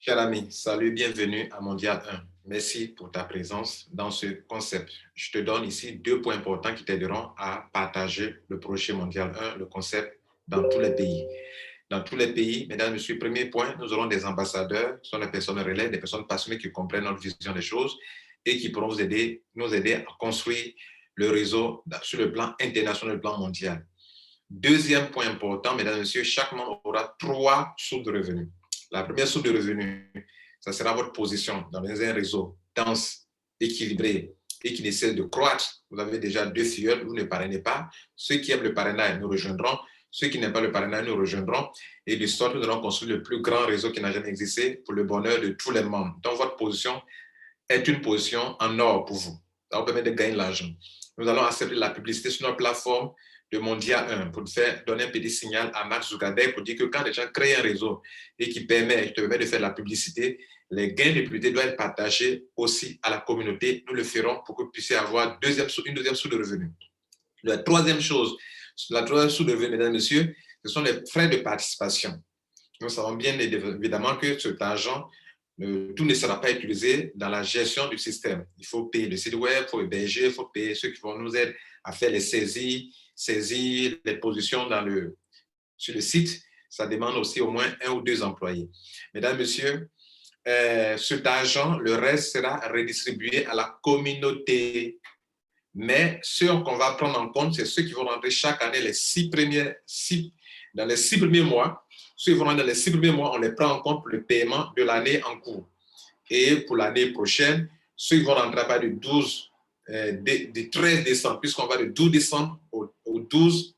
Cher ami, salut, bienvenue à Mondial 1. Merci pour ta présence dans ce concept. Je te donne ici 2 points importants qui t'aideront à partager le projet Mondial 1, le concept, dans tous les pays. Dans tous les pays, mesdames et messieurs, premier point, nous aurons des ambassadeurs, ce sont des personnes relais, des personnes passionnées qui comprennent notre vision des choses et qui pourront nous aider à construire le réseau sur le plan international, le plan mondial. Deuxième point important, mesdames et messieurs, chaque membre aura 3 sources de revenus. La première source de revenus, ça sera votre position dans un réseau dense, équilibré et qui essaie de croître. Vous avez déjà 2 filleuls, vous ne parrainez pas. Ceux qui aiment le parrainage nous rejoindront. Ceux qui n'aiment pas le parrainage nous rejoindront. Et de sorte, nous allons construire le plus grand réseau qui n'a jamais existé pour le bonheur de tous les membres. Donc, votre position est une position en or pour vous. Ça vous permet de gagner de l'argent. Nous allons accepter la publicité sur notre plateforme de Mondial 1 pour donner un petit signal à Mark Zuckerberg pour dire que quand les gens créent un réseau et qui te permet de faire de la publicité, les gains de publicité doivent être partagés aussi à la communauté. Nous le ferons pour que vous puissiez avoir une deuxième source de revenus. La troisième source de revenus, mesdames et messieurs, ce sont les frais de participation. Nous savons bien évidemment que cet argent, tout ne sera pas utilisé dans la gestion du système. Il faut payer le site web, il faut héberger, il faut payer ceux qui vont nous aider à faire les saisir les positions sur le site. Ça demande aussi au moins 1 ou 2 employés. Mesdames, Messieurs, cet argent, le reste sera redistribué à la communauté. Mais ceux qu'on va prendre en compte, c'est ceux qui vont rentrer chaque année dans les 6 premiers mois. Ceux qui vont rentrer dans les 6 premiers mois, on les prend en compte pour le paiement de l'année en cours. Et pour l'année prochaine, ceux qui vont rentrer à partir du 13 décembre, puisqu'on va du 12 décembre au 12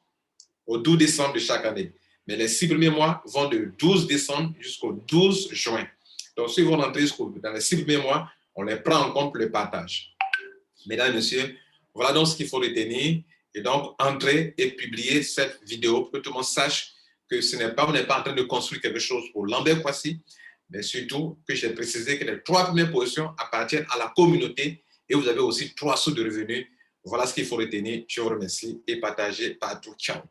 décembre de chaque année. Mais les 6 premiers mois vont de 12 décembre jusqu'au 12 juin. Donc, ceux qui vont rentrer dans les 6 premiers mois, on les prend en compte pour le partage. Mesdames et messieurs, voilà donc ce qu'il faut retenir. Et donc, entrez et publiez cette vidéo pour que tout le monde sache que on n'est pas en train de construire quelque chose pour Lambert Kouassi, mais surtout que j'ai précisé que les 3 premières positions appartiennent à la communauté et vous avez aussi 3 sources de revenus. Voilà ce qu'il faut retenir. Je vous remercie et partagez partout. Ciao.